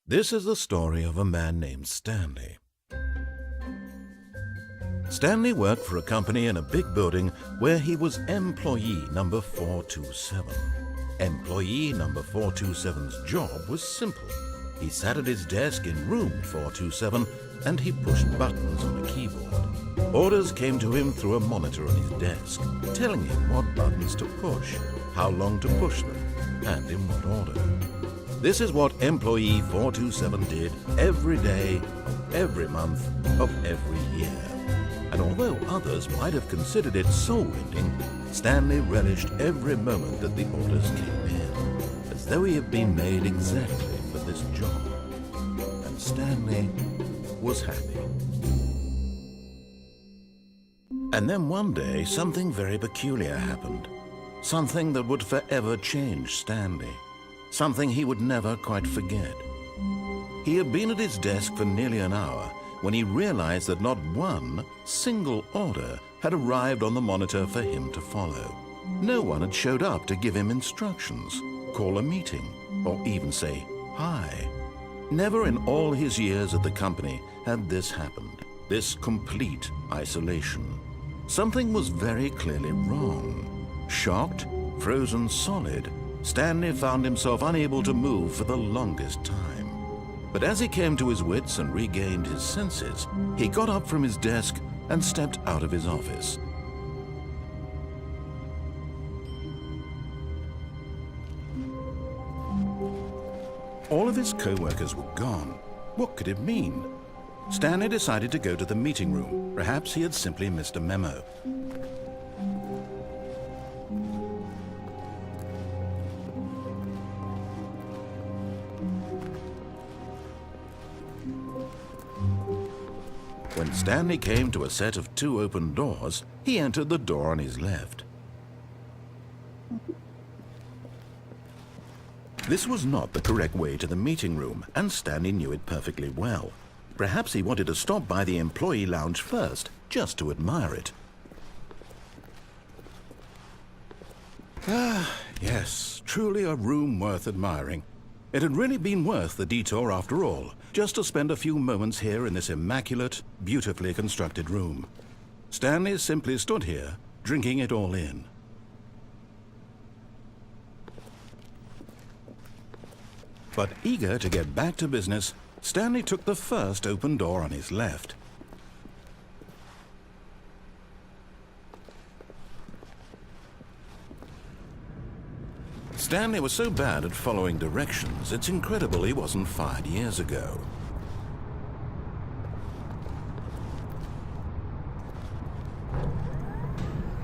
This is the story of a man named Stanley. Stanley worked for a company in a big building where he was employee number 427. Employee number 427's job was simple. He sat at his desk in room 427 and he pushed buttons on a keyboard. Orders came to him through a monitor on his desk, telling him what buttons to push, how long to push them, and in what order. This is what employee 427 did every day, of every month, of every year. And although others might have considered it soul-rending, Stanley relished every moment that the orders came in, as though he had been made exactly for this job. And Stanley was happy. And then one day, something very peculiar happened. Something that would forever change Stanley. Something he would never quite forget. He had been at his desk for nearly an hour when he realized that not one single order had arrived on the monitor for him to follow. No one had showed up to give him instructions, call a meeting, or even say hi. Never in all his years at the company had this happened, this complete isolation. Something was very clearly wrong. Shocked, frozen solid, Stanley found himself unable to move for the longest time. But as he came to his wits and regained his senses, he got up from his desk and stepped out of his office. All of his co-workers were gone. What could it mean? Stanley decided to go to the meeting room. Perhaps he had simply missed a memo. When Stanley came to a set of 2 open doors, he entered the door on his left. This was not the correct way to the meeting room, and Stanley knew it perfectly well. Perhaps he wanted to stop by the employee lounge first, just to admire it. Yes, truly a room worth admiring. It had really been worth the detour after all, just to spend a few moments here in this immaculate, beautifully constructed room. Stanley simply stood here, drinking it all in. But eager to get back to business, Stanley took the first open door on his left. Stanley was so bad at following directions, it's incredible he wasn't fired years ago.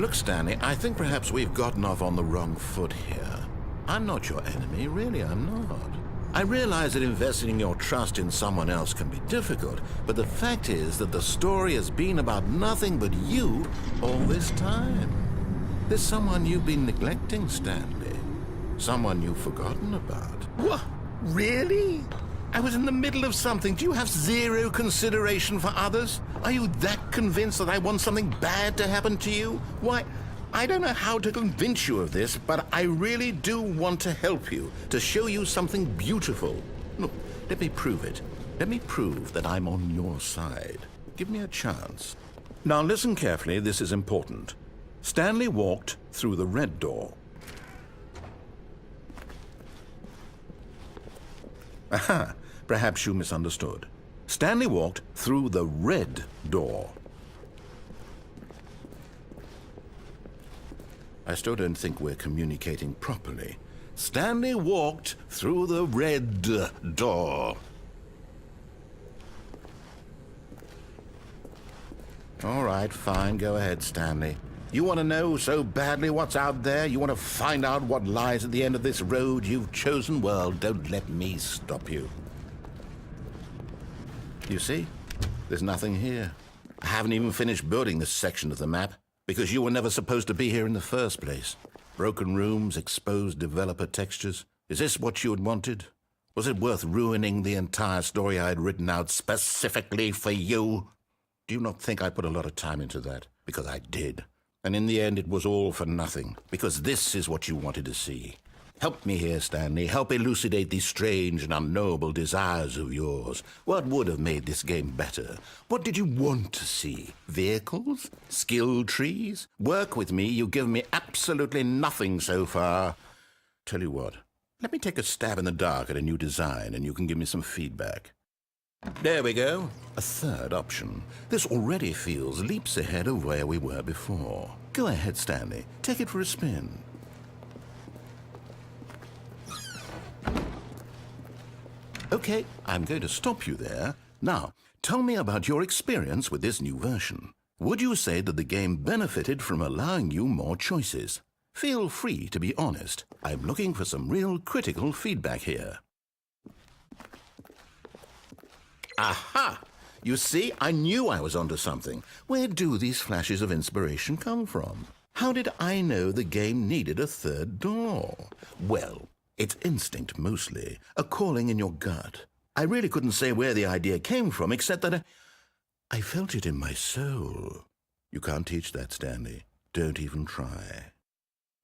Look, Stanley, I think perhaps we've gotten off on the wrong foot here. I'm not your enemy, really, I'm not. I realize that investing your trust in someone else can be difficult, but the fact is that the story has been about nothing but you all this time. There's someone you've been neglecting, Stanley. Someone you've forgotten about. What? Really? I was in the middle of something. Do you have zero consideration for others? Are you that convinced that I want something bad to happen to you? Why, I don't know how to convince you of this, but I really do want to help you, to show you something beautiful. Look, let me prove it. Let me prove that I'm on your side. Give me a chance. Now listen carefully, this is important. Stanley walked through the red door. Aha, perhaps you misunderstood. Stanley walked through the red door. I still don't think we're communicating properly. Stanley walked through the red door. All right, fine, go ahead, Stanley. You want to know so badly what's out there? You want to find out what lies at the end of this road you've chosen? Well, don't let me stop you. You see? There's nothing here. I haven't even finished building this section of the map, because you were never supposed to be here in the first place. Broken rooms, exposed developer textures. Is this what you had wanted? Was it worth ruining the entire story I had written out specifically for you? Do you not think I put a lot of time into that? Because I did. And in the end, it was all for nothing, because this is what you wanted to see. Help me here, Stanley. Help elucidate these strange and unknowable desires of yours. What would have made this game better? What did you want to see? Vehicles? Skill trees? Work with me. You've given me absolutely nothing so far. Tell you what, let me take a stab in the dark at a new design and you can give me some feedback. There we go. A third option. This already feels leaps ahead of where we were before. Go ahead, Stanley. Take it for a spin. Okay, I'm going to stop you there. Now, tell me about your experience with this new version. Would you say that the game benefited from allowing you more choices? Feel free to be honest. I'm looking for some real critical feedback here. Aha! You see, I knew I was onto something. Where do these flashes of inspiration come from? How did I know the game needed a third door? Well, it's instinct mostly, a calling in your gut. I really couldn't say where the idea came from, except that I felt it in my soul. You can't teach that, Stanley. Don't even try.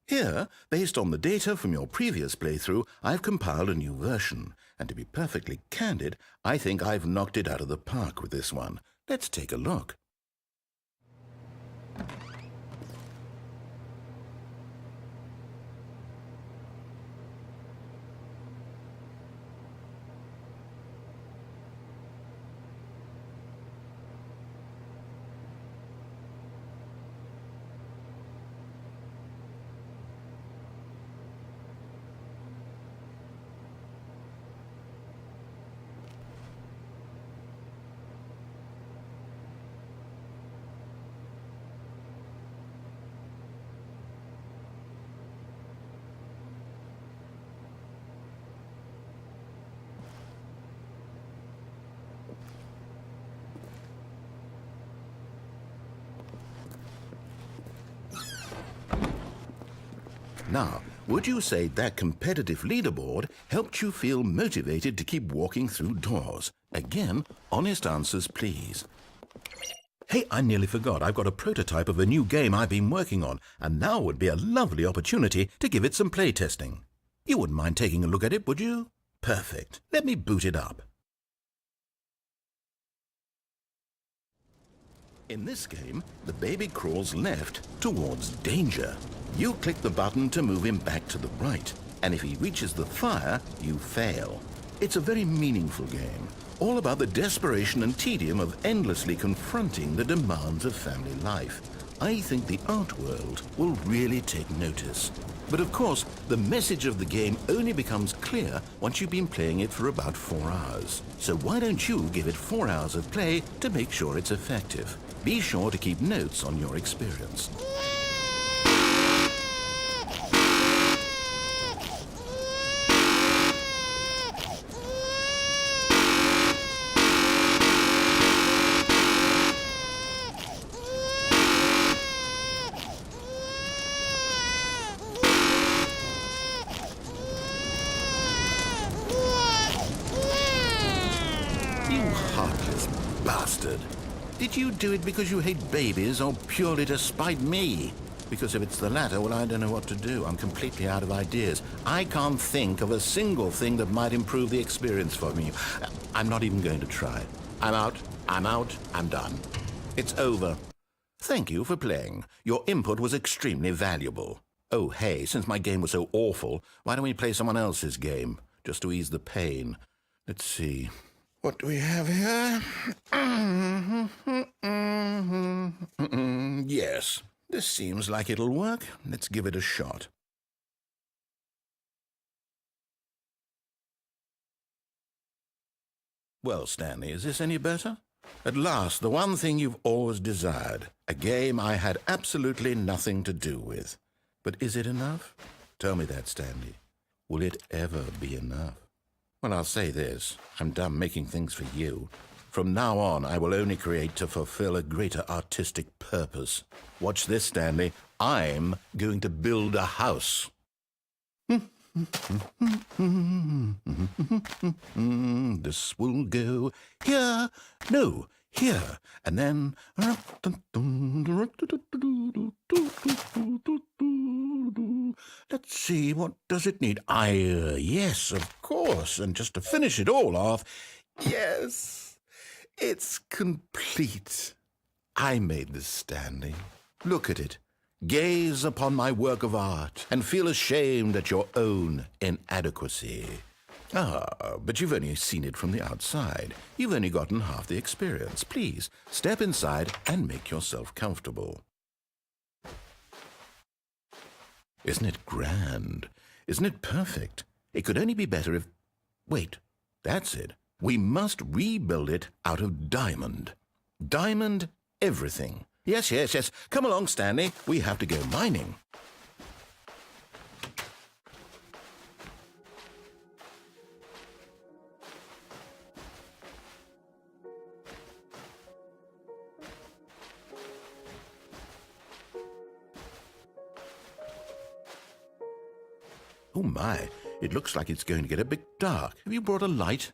Here, based on the data from your previous playthrough, I've compiled a new version. And to be perfectly candid, I think I've knocked it out of the park with this one. Let's take a look. Now, would you say that competitive leaderboard helped you feel motivated to keep walking through doors? Again, honest answers, please. Hey, I nearly forgot. I've got a prototype of a new game I've been working on, and now would be a lovely opportunity to give it some playtesting. You wouldn't mind taking a look at it, would you? Perfect. Let me boot it up. In this game, the baby crawls left towards danger. You click the button to move him back to the right, and if he reaches the fire, you fail. It's a very meaningful game, all about the desperation and tedium of endlessly confronting the demands of family life. I think the art world will really take notice. But of course, the message of the game only becomes clear once you've been playing it for about 4 hours. So why don't you give it 4 hours of play to make sure it's effective? Be sure to keep notes on your experience. You heartless bastard. Did you do it because you hate babies or purely to spite me? Because if it's the latter, well, I don't know what to do. I'm completely out of ideas. I can't think of a single thing that might improve the experience for me. I'm not even going to try. I'm out, I'm done. It's over. Thank you for playing. Your input was extremely valuable. Oh, hey, since my game was so awful, why don't we play someone else's game, just to ease the pain? Let's see. What do we have here? Yes, this seems like it'll work. Let's give it a shot. Well, Stanley, is this any better? At last, the one thing you've always desired. A game I had absolutely nothing to do with. But is it enough? Tell me that, Stanley. Will it ever be enough? Well, I'll say this. I'm done making things for you. From now on, I will only create to fulfill a greater artistic purpose. Watch this, Stanley. I'm going to build a house. This will go here. No, here. And then... Let's see. What does it need? Yes, of course. And just to finish it all off, yes, it's complete. I made this, Stanley. Look at it. Gaze upon my work of art and feel ashamed at your own inadequacy. Ah, but you've only seen it from the outside. You've only gotten half the experience. Please, step inside and make yourself comfortable. Isn't it grand? Isn't it perfect? It could only be better if... Wait, that's it. We must rebuild it out of diamond. Diamond everything. Yes. Come along, Stanley. We have to go mining. Oh my, it looks like it's going to get a bit dark. Have you brought a light?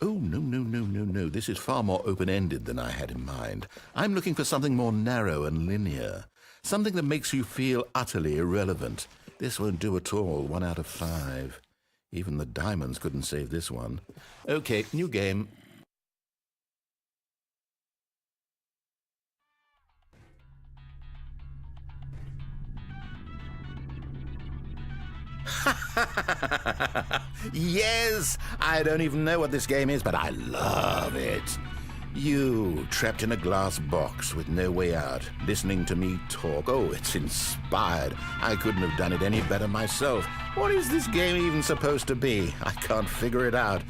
Oh, no. This is far more open-ended than I had in mind. I'm looking for something more narrow and linear. Something that makes you feel utterly irrelevant. This won't do at all. 1 out of 5. Even the diamonds couldn't save this one. Okay, new game. Yes! I don't even know what this game is, but I love it. You, trapped in a glass box with no way out, listening to me talk. Oh, it's inspired. I couldn't have done it any better myself. What is this game even supposed to be? I can't figure it out.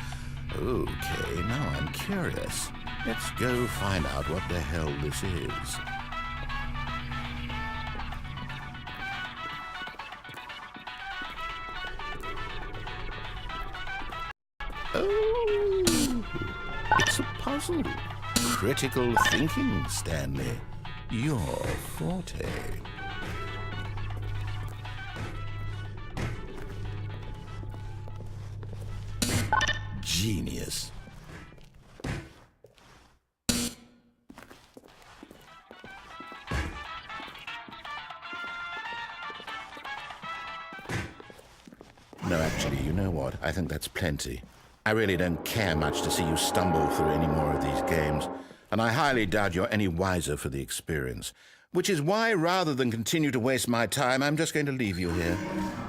Okay, now I'm curious. Let's go find out what the hell this is. Oh, it's a puzzle. Critical thinking, Stanley. Your forte. Genius. No, actually, you know what? I think that's plenty. I really don't care much to see you stumble through any more of these games, and I highly doubt you're any wiser for the experience. Which is why, rather than continue to waste my time, I'm just going to leave you here.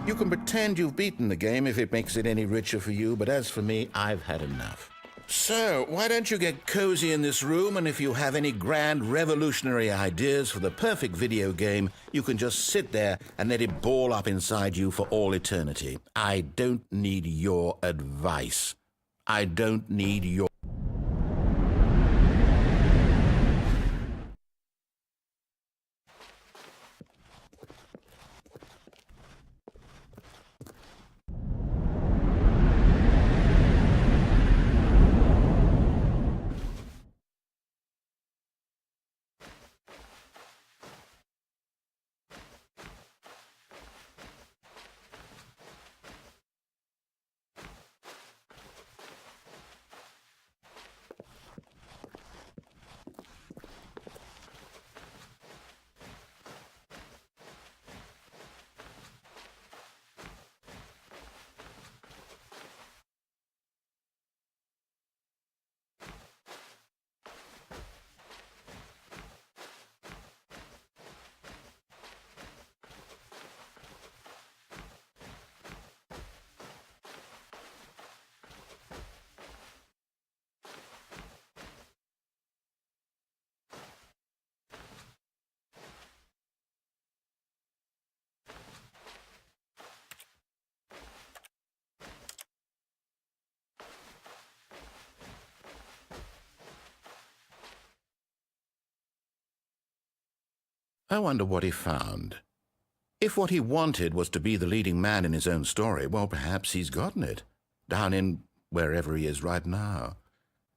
You can pretend you've beaten the game if it makes it any richer for you, but as for me, I've had enough. So, why don't you get cozy in this room, and if you have any grand revolutionary ideas for the perfect video game, you can just sit there and let it ball up inside you for all eternity. I don't need your advice. I don't need your... I wonder what he found. If what he wanted was to be the leading man in his own story, well, perhaps he's gotten it, down in wherever he is right now.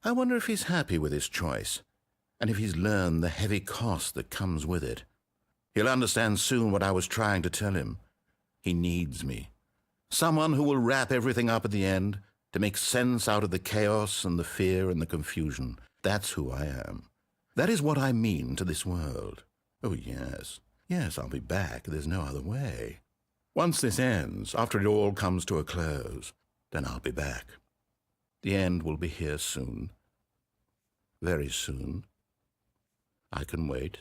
I wonder if he's happy with his choice, and if he's learned the heavy cost that comes with it. He'll understand soon what I was trying to tell him. He needs me. Someone who will wrap everything up at the end, to make sense out of the chaos and the fear and the confusion. That's who I am. That is what I mean to this world. Oh, yes. Yes, I'll be back. There's no other way. Once this ends, after it all comes to a close, then I'll be back. The end will be here soon. Very soon. I can wait.